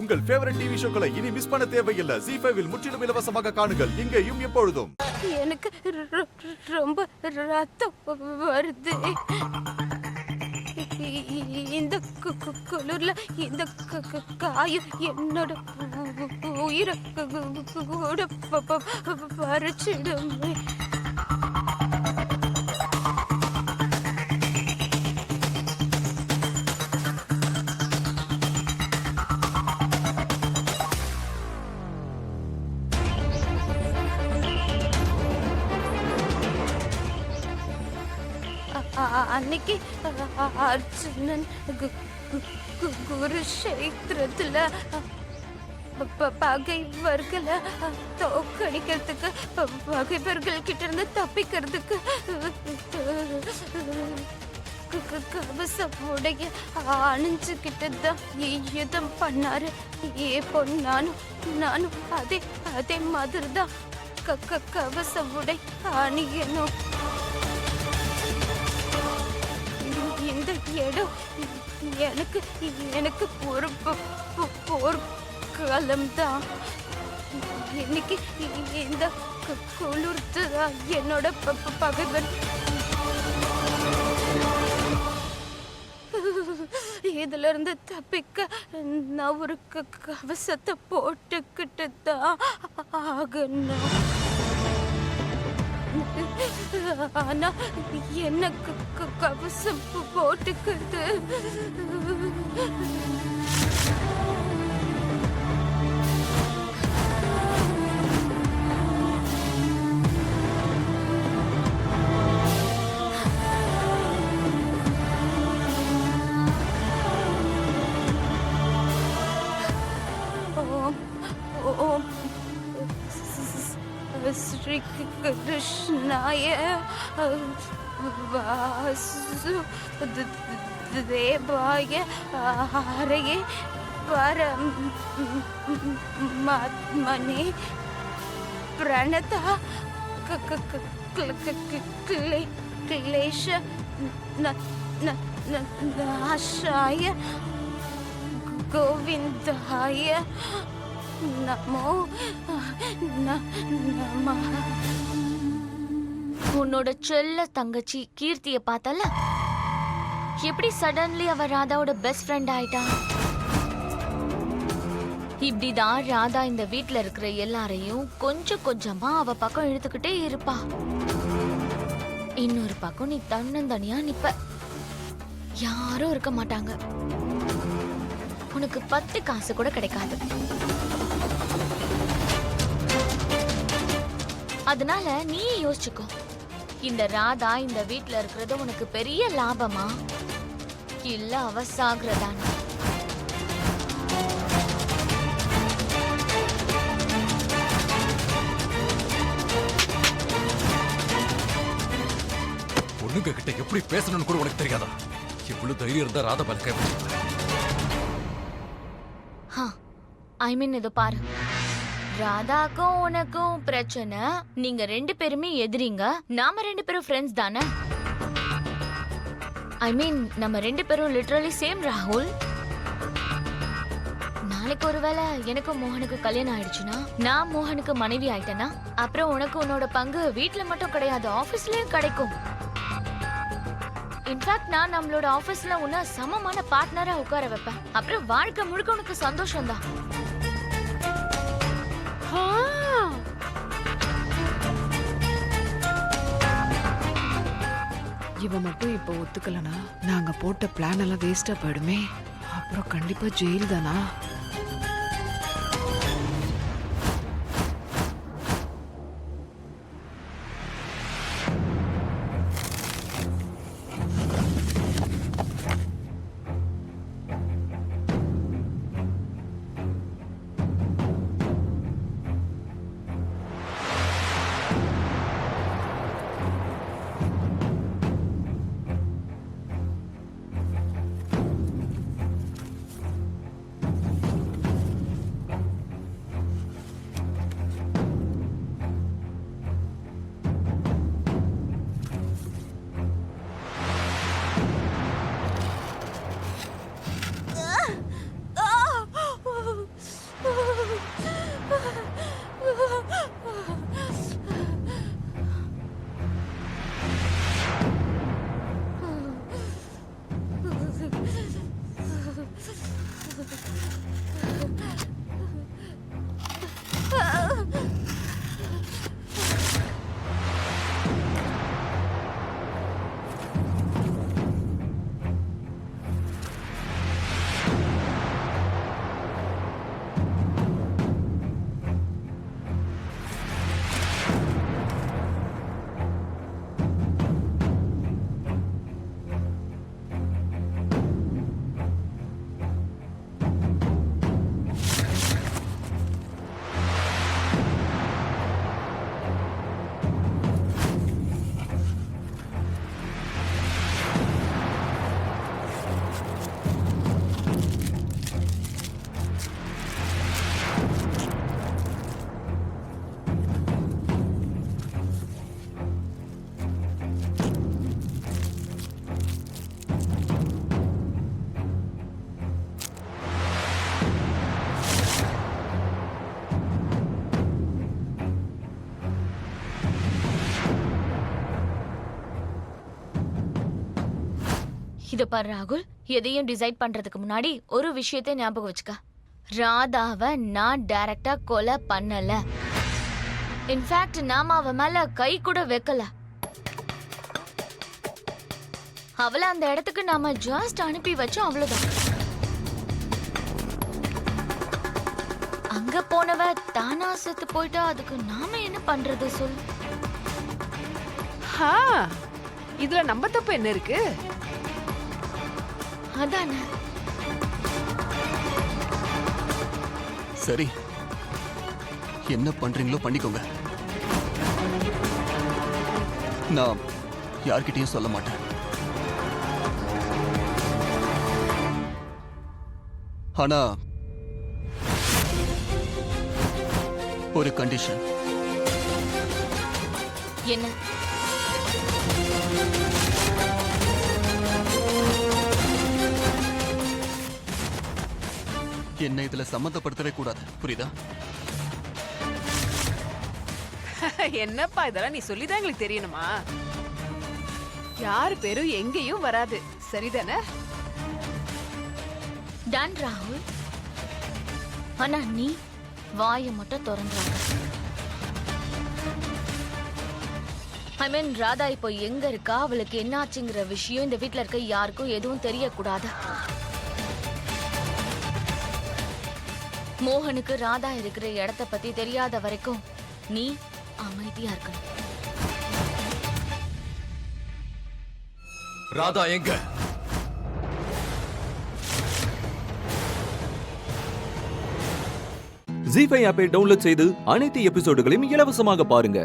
உங்கள் favourite TV ஷோக்களை இனி miss பண்ண தேவையில்லை. ஜீ5 இல் முற்றிலும் இலவசமாக காணுங்கள். இங்கேயும் எப்பொழுதும். எனக்கு ரொம்ப ரத்தம் வருது. இந்த குளிர்ல இந்த காயம் என்னோட உயிரை கூட பறிச்சிடுமே. அன்னைக்கு அர்ஜுனன் குருஷேத்திரத்துல பகைவர்களை தோக்கடிக்கிறதுக்கு, பகைவர்கள் கிட்ட இருந்து தப்பிக்கிறதுக்கு கவசம் உடைய அணிஞ்சுக்கிட்டுதான் யுத்தம் பண்ணாரு. இப்போ நானும் அதே மாதிரிதான் கவசம் உடை அணியணும். இந்த இடம் எனக்கு ஒரு போர்க்காலம் தான். இன்னைக்கு இந்த குளிர்த்து என்னோட பகைவன். இதுல இருந்து தப்பிக்க நான் ஒரு கவசத்தை போட்டுக்கிட்டு தான் ஆகணும். ஆனா என்ன கவசம் போட்டுக்கிறது? ஓம் ஸ்ரீ கிருஷ்ணாய வாசுதேவாய ஹரயே பரமாத்மனே பிரணதா கிளேஷ நாசாய கோவிந்தாய நமோ நமः. உன்னோட செல்ல தங்கச்சி கீர்த்திய பார்த்தல, எப்படி சடன்லி அவ ராதாவோட பெஸ்ட் ஃப்ரெண்ட் ஆயிட்டா? இப்படிதான் ராதா இந்த வீட்ல இருக்கிற எல்லாரையும் கொஞ்சம் கொஞ்சமா அவ பக்கம் இழுத்துக்கிட்டே இருப்பா. இன்னொரு பக்கம் நீ தன்னந்தனியா நிப்ப, யாரும் இருக்க மாட்டாங்க. உனக்கு 10 காசு கூட கிடைக்காது. அதனால நீ யோசிச்சுக்கோ, இந்த ராதா இந்த வீட்ல இருக்கிறது உனக்கு பெரிய லாபமா இல்ல அவ சாகுறதானா? பொண்ணுங்க கிட்ட எப்படி பேசணும்னு கூட உனக்கு தெரியாதா? இவ்வளவு தைரியம் இருந்தா ராதா பல்கை. ஐ மீன் இதோ பாரு, ராதாக்கும் உனக்கும் பிரச்சனை. நீங்க 2 பேருமே எதிரிங்க, நாம 2 பேரும் ஃப்ரெண்ட்ஸ் தானே. ஐ மீன் நம்ம 2 பேரும் லிட்டரலி சேம் ராகுல். நாளைக்கு ஒருவேளை எனக்கும் மோகனுக்கு கல்யாணம் ஆயிடுச்சுன்னா, நான் மோகனுக்கு மனைவி ஆயிட்டேன்னா, அப்புறம் உனக்கு உன்னோட பங்கு வீட்ல மட்டும் கிடையாது, ஆபீஸ்லயும் கிடைக்கும். இன்ஃபேக்ட் நான் நம்மளோட ஆபீஸ்ல உன்ன சமமான பார்ட்னரா உட்கார வைப்பேன். அப்புறம் வாழ்க்கை முழுக்க உனக்கு சந்தோஷம் தான். இவ மட்டும் இப்ப ஒத்துக்கலனா நாங்க போட்ட பிளான் எல்லாம் வேஸ்டா போயிடுமே. அப்புறம் கண்டிப்பா ஜெயில் தானா? இத பாரு ராகுல், எதையும் டிசைட் பண்றதுக்கு முன்னாடி ஒரு விஷயத்தை ஞாபகம் வச்சுக்க. ராதாவை நான் டைரக்டா கொலை பண்ணல. இன்ஃபேக்ட் நாம அவ மேல கை கூட வைக்கல. அவளை அந்த இடத்துக்கு நாம ஜஸ்ட் அனுப்பி வச்சோம், அவ்வளவுதான். அங்க போனவ தானா செத்து போயிட்டா அதுக்கு நாம என்ன பண்றது சொல்? இதுல நம்ம தப்பு என்ன இருக்கு? அதானே. சரி, என்ன பண்றீங்களோ பண்ணிக்கோங்க. நான் யார்கிட்டயும் சொல்ல மாட்டேன். ஆனா ஒரு கண்டிஷன். என்ன? என்ன இதுல சம்மந்தப்படுத்தவே கூடாது, புரியுதா? என்னப்பா இதெல்லாம் நீ சொல்லிதான் எங்களுக்கு தெரியணுமா? யார் பேரும் எங்கேயும் வராது, சரிதானே? டன் ராகுல். ஆனா நீ வாயை மட்டும் திறந்துறாங்க. ஐ மீன் ராதா இப்போ எங்க இருக்கா, அவளுக்கு என்னாச்சுங்கிற விஷயம் இந்த வீட்ல இருக்க யாருக்கும் எதுவும் தெரியக்கூடாது. மோகனுக்கு ராதா இருக்கிற இடத்த பத்தி தெரியாத வரைக்கும் நீ அமைதியா இருக்கணும். ராதா எங்க? ஜீ5 ஆப்பை டவுன்லோட் செய்து அனைத்து எபிசோடுகளையும் இலவசமாக பாருங்க.